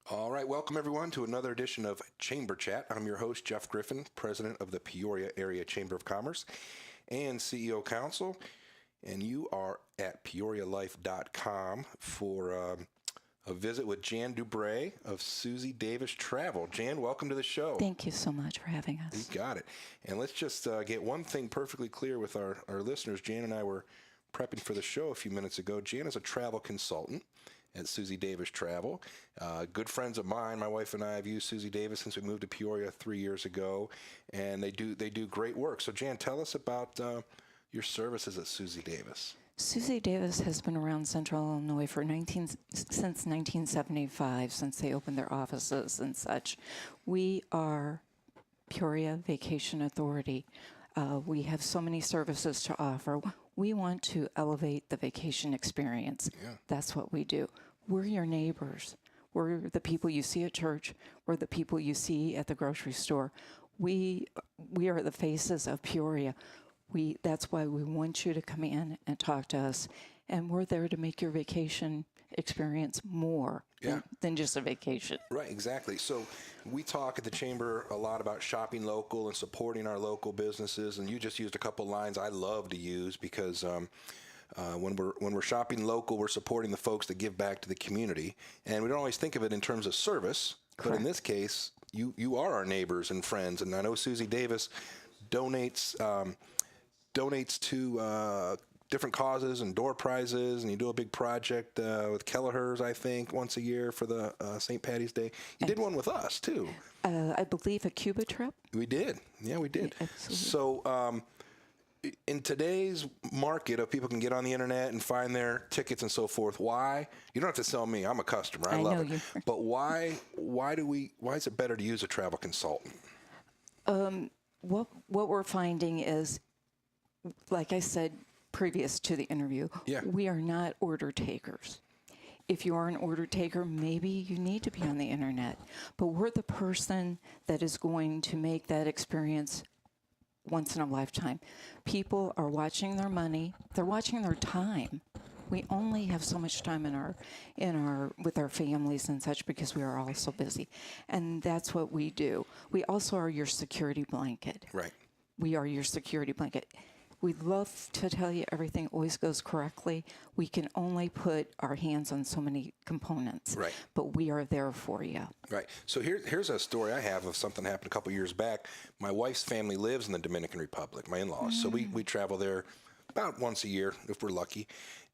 All right, welcome everyone to another edition of Chamber Chat. I'm your host, Jeff Griffin, president of the Peoria Area Chamber of Commerce and CEO Council. And you are at peorialife.com for a visit with Jan DuBre of Suzi Davis Travel. Jan, welcome to the show. Thank you so much for having us. You got it. And let's just get one thing perfectly clear with our listeners. Jan and I were prepping for the show a few minutes ago. Jan is a travel consultant at Suzi Davis Travel. Good friends of mine. My wife and I have used Suzi Davis since we moved to Peoria 3 years ago, and they do great work. So, Jan, tell us about your services at Suzi Davis. Suzi Davis has been around Central Illinois since 1975, since they opened their offices and such. We are Peoria Vacation Authority. We have so many services to offer. We want to elevate the vacation experience. Yeah. That's what we do. We're your neighbors. We're the people you see at church. We're the people you see at the grocery store. We are the faces of Peoria. That's why we want you to come in and talk to us. And we're there to make your vacation experience more than just a vacation. Right, exactly. So we talk at the Chamber a lot about shopping local and supporting our local businesses. And you just used a couple lines I love to use because when we're shopping local, we're supporting the folks that give back to the community. And we don't always think of it in terms of service. Correct. But in this case, you are our neighbors and friends. And I know Suzi Davis donates to different causes and door prizes, and you do a big project with Kelleher's, I think, once a year for the St. Patty's Day. You did one with us, too. I believe a Cuba trip. We did. Yeah, we did. Absolutely. So in today's market of people can get on the internet and find their tickets and so forth, why? You don't have to sell me. I'm a customer. I love it. But why is it better to use a travel consultant? What we're finding is, like I said previous to the interview, we are not order takers. If you are an order taker, maybe you need to be on the internet. But we're the person that is going to make that experience once in a lifetime. People are watching their money. They're watching their time. We only have so much time with our families and such because we are all so busy. And that's what we do. We also are your security blanket. Right. We are your security blanket. We love to tell you everything always goes correctly. We can only put our hands on so many components. Right. But we are there for you. Right. So here's a story I have of something that happened a couple years back. My wife's family lives in the Dominican Republic, my in-laws. So we travel there about once a year if we're lucky.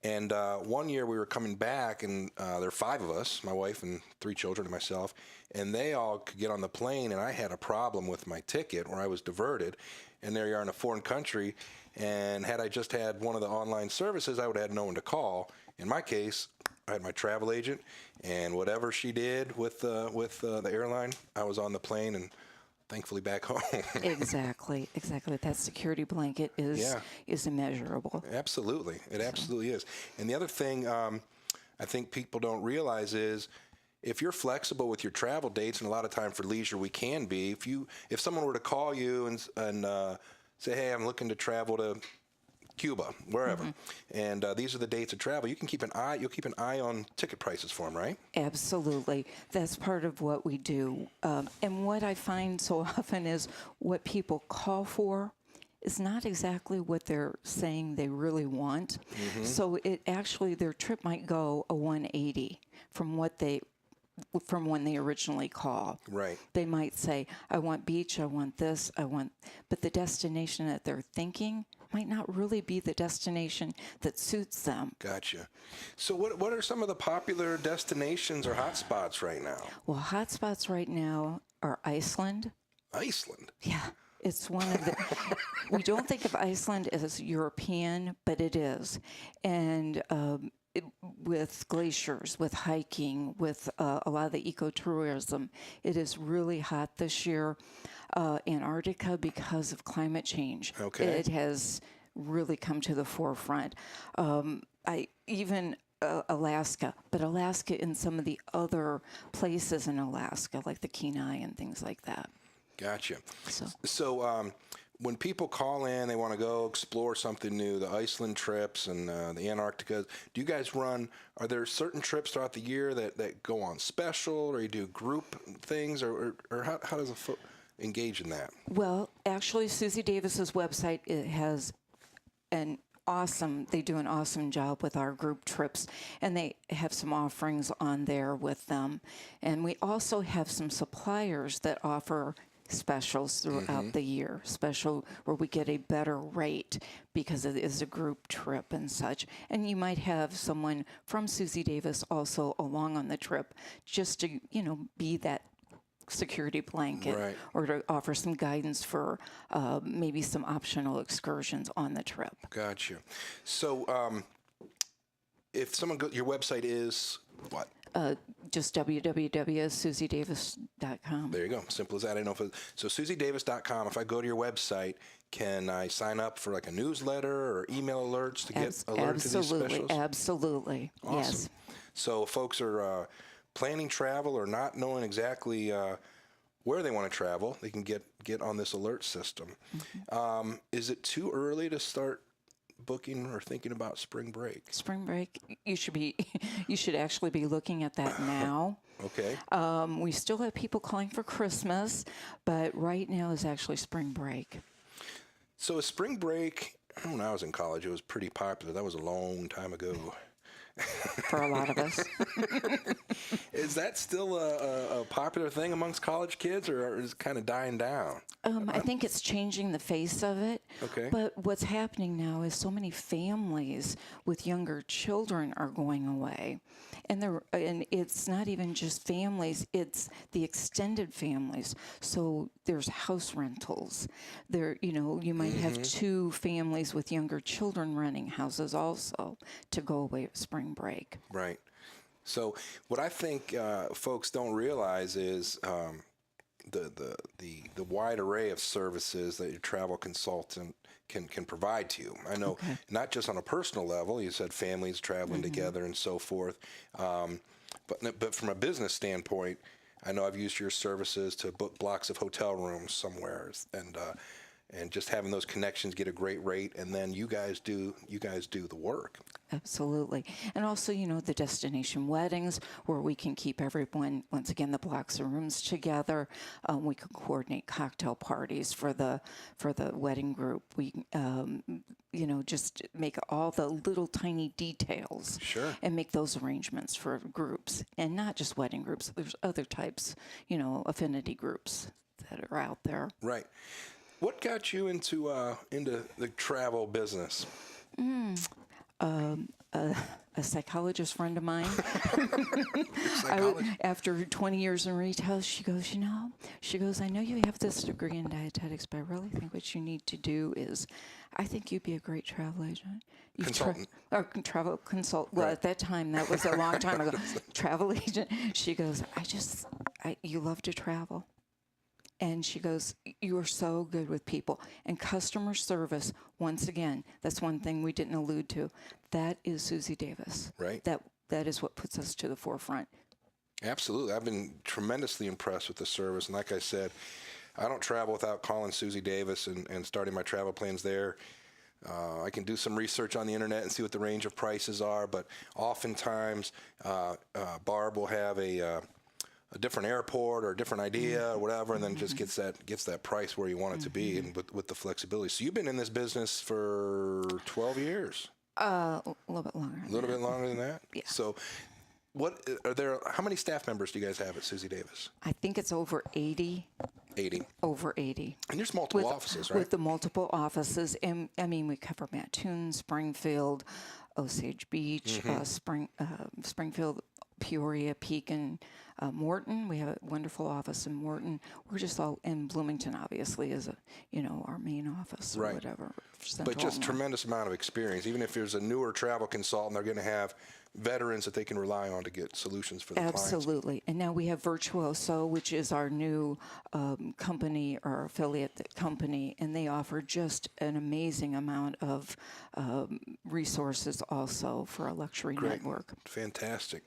And one year we were coming back, and there are 5 of us, my wife and 3 children and myself, and they all could get on the plane, and I had a problem with my ticket where I was diverted. And there you are in a foreign country, and had I just had one of the online services, I would have had no one to call. In my case, I had my travel agent, and whatever she did with the airline, I was on the plane and thankfully back home. Exactly. That security blanket is immeasurable. Absolutely. It absolutely is. And the other thing I think people don't realize is if you're flexible with your travel dates, and a lot of time for leisure we can be, if someone were to call you and say, hey, I'm looking to travel to Cuba, wherever, and these are the dates of travel, you'll keep an eye on ticket prices for them, right? Absolutely. That's part of what we do. And what I find so often is what people call for is not exactly what they're saying they really want. So their trip might go a 180 from when they originally call. Right. They might say, I want beach, I want this, but the destination that they're thinking might not really be the destination that suits them. Gotcha. So what are some of the popular destinations or hotspots right now? Well, hotspots right now are Iceland. Iceland? Yeah. It's one of the, we don't think of Iceland as European, but it is. And with glaciers, with hiking, with a lot of the ecotourism, it is really hot this year. Antarctica, because of climate change, it has really come to the forefront. Alaska, but Alaska and some of the other places in Alaska, like the Kenai and things like that. Gotcha. So when people call in, they want to go explore something new, the Iceland trips and the Antarctica, do you guys are there certain trips throughout the year that go on special, or you do group things, or how does engage in that? Well, actually, Suzi Davis's website, it has they do an awesome job with our group trips, and they have some offerings on there with them. And we also have some suppliers that offer specials throughout the year, special where we get a better rate because it is a group trip and such. And you might have someone from Suzi Davis also along on the trip, just to, be that security blanket, right, or to offer some guidance for maybe some optional excursions on the trip. Gotcha. So if someone your website is what? Just www.suzidavis.com. There you go. Simple as that. I don't know so SuziDavis.com. If I go to your website, can I sign up for like a newsletter or email alerts to get alerted to these specials? Absolutely. Awesome. Yes. So if folks are planning travel or not knowing exactly where they want to travel, they can get on this alert system. Mm-hmm. Is it too early to start booking or thinking about spring break? Spring break, you should actually be looking at that now. Okay. We still have people calling for Christmas, but right now is actually spring break. So a spring break, when I was in college, it was pretty popular. That was a long time ago. For a lot of us. Is that still a popular thing amongst college kids, or is it kind of dying down? I think it's changing the face of it. Okay. But what's happening now is so many families with younger children are going away. And it's not even just families, it's the extended families. So there's house rentals. You might have two families with younger children renting houses also to go away at spring break. Right. So what I think folks don't realize is the wide array of services that your travel consultant can provide to you. I know not just on a personal level. You said families traveling together and so forth, but from a business standpoint, I know I've used your services to book blocks of hotel rooms somewhere, and just having those connections, get a great rate, and then you guys do the work. Absolutely. And also, the destination weddings where we can keep everyone, once again, the blocks of rooms together. We can coordinate cocktail parties for the wedding group. We, just make all the little tiny details. Sure. And make those arrangements for groups. And not just wedding groups. There's other types, affinity groups that are out there. Right. What got you into the travel business? A psychologist friend of mine. After 20 years in retail, she goes, I know you have this degree in dietetics, but I really think what you need to do is, I think you'd be a great travel agent. Consultant. Travel consultant. Well, Right. at that time, that was a long time ago. Travel agent. She goes, you love to travel. And she goes, you are so good with people. And customer service, once again, that's one thing we didn't allude to. That is Suzi Davis. Right. That is what puts us to the forefront. Absolutely. I've been tremendously impressed with the service. And like I said, I don't travel without calling Suzi Davis and starting my travel plans there. I can do some research on the internet and see what the range of prices are. But oftentimes, Barb will have a different airport or a different idea or whatever, and then just gets that price where you want it to be, and with the flexibility. So you've been in this business for 12 years. A little bit longer. A little bit longer than that? Yeah. So how many staff members do you guys have at Suzi Davis? I think it's over 80. 80. Over 80. And there's multiple offices, right? With the multiple offices. And we cover Mattoon, Springfield, Osage Beach, Springfield, Peoria, Pekin, Morton. We have a wonderful office in Morton. We're just all in Bloomington, obviously, is our main office or whatever. But just tremendous amount of experience. Even if there's a newer travel consultant, they're going to have veterans that they can rely on to get solutions for the clients. Absolutely. And now we have Virtuoso, which is our new company or affiliate company, and they offer just an amazing amount of resources also for a luxury network. Fantastic.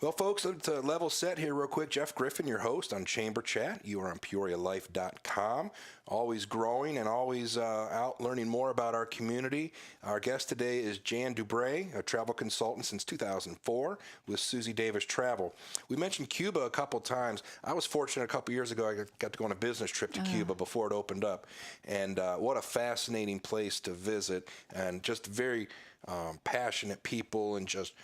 Well, folks, to level set here real quick, Jeff Griffin, your host on Chamber Chat. You are on PeoriaLife.com. Always growing and always out learning more about our community. Our guest today is Jan DuBre, a travel consultant since 2004 with Suzi Davis Travel. We mentioned Cuba a couple times. I was fortunate a couple years ago. I got to go on a business trip to Cuba before it opened up. And what a fascinating place to visit, and just very passionate people, and just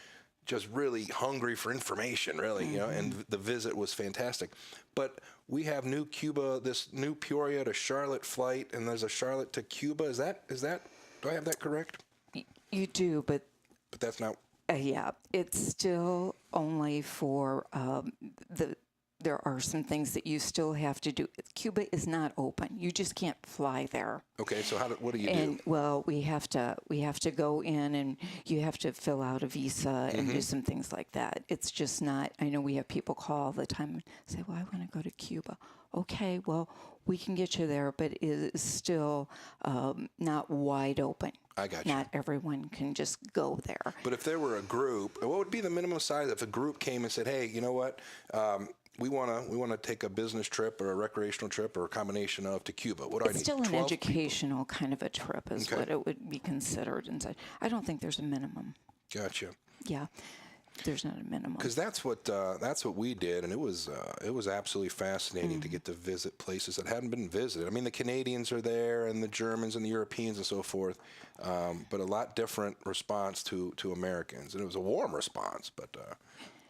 really hungry for information, really, you know, and the visit was fantastic. But we have new Cuba, this new Peoria to Charlotte flight, and there's a Charlotte to Cuba. Is that, do I have that correct? You do, but that's not. Yeah, it's still only for there are some things that you still have to do. Cuba is not open. You just can't fly there. Okay, so what do you do? Well, we have to go in, and you have to fill out a visa and do some things like that. It's just not. I know we have people call all the time and say, "Well, I want to go to Cuba." Okay, well, we can get you there, but it is still not wide open. I got you. Not everyone can just go there. But if there were a group, what would be the minimum size if a group came and said, "Hey, you know what? We want to take a business trip or a recreational trip or a combination of to Cuba. What do I need?" It's still an educational kind of a trip is what it would be considered. And so I don't think there's a minimum. Gotcha. Yeah, there's not a minimum. Because that's what we did, and it was absolutely fascinating to get to visit places that hadn't been visited. I mean, the Canadians are there, and the Germans and the Europeans and so forth, but a lot different response to Americans, and it was a warm response, but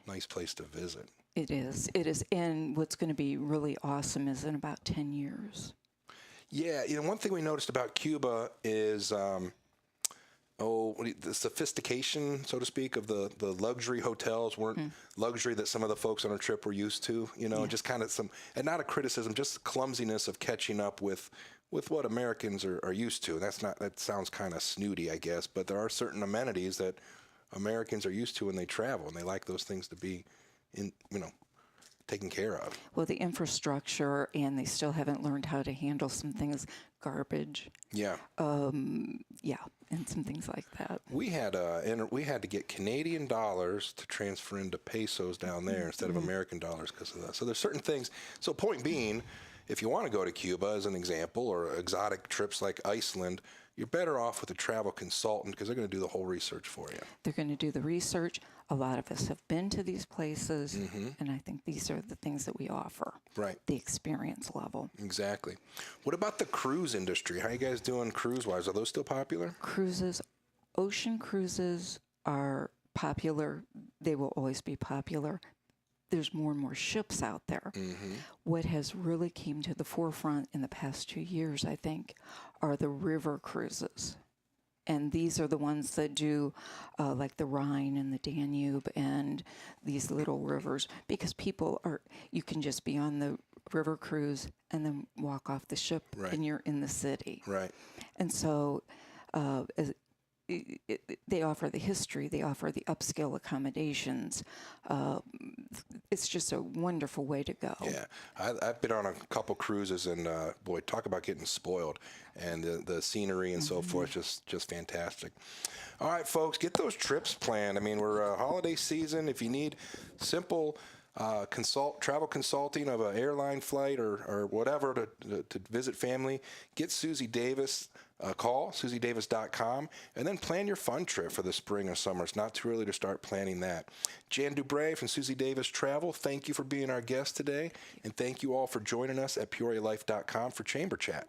nice place to visit. It is. And what's going to be really awesome is in about 10 years. Yeah, you know, one thing we noticed about Cuba is, the sophistication, so to speak, of the luxury hotels weren't luxury that some of the folks on our trip were used to, you know, just kind of and not a criticism, just clumsiness of catching up with what Americans are used to. That sounds kind of snooty, I guess, but there are certain amenities that Americans are used to when they travel, and they like those things to be taken care of. Well, the infrastructure, and they still haven't learned how to handle some things, garbage. Yeah. And some things like that. We had to get Canadian dollars to transfer into pesos down there instead of American dollars because of that. So there's certain things. So point being, if you want to go to Cuba as an example, or exotic trips like Iceland, you're better off with a travel consultant because they're going to do the whole research for you. They're going to do the research. A lot of us have been to these places, and I think these are the things that we offer. Right. The experience level. Exactly. What about the cruise industry? How are you guys doing cruise-wise? Are those still popular? Cruises, ocean cruises are popular. They will always be popular. There's more and more ships out there. What has really came to the forefront in the past 2 years, I think, are the river cruises. And these are the ones that do like the Rhine and the Danube and these little rivers, because you can just be on the river cruise and then walk off the ship and you're in the city. Right. And so they offer the history, they offer the upscale accommodations. It's just a wonderful way to go. Yeah, I've been on a couple cruises, and boy, talk about getting spoiled. And the scenery and so forth, just fantastic. All right, folks, get those trips planned. I mean, we're holiday season. If you need simple travel consulting of an airline flight or whatever to visit family, get Suzi Davis. Call SuziDavis.com, and then plan your fun trip for the spring or summer. It's not too early to start planning that. Jan DuBre from Suzi Davis Travel, thank you for being our guest today, and thank you all for joining us at PeoriaLife.com for Chamber Chat.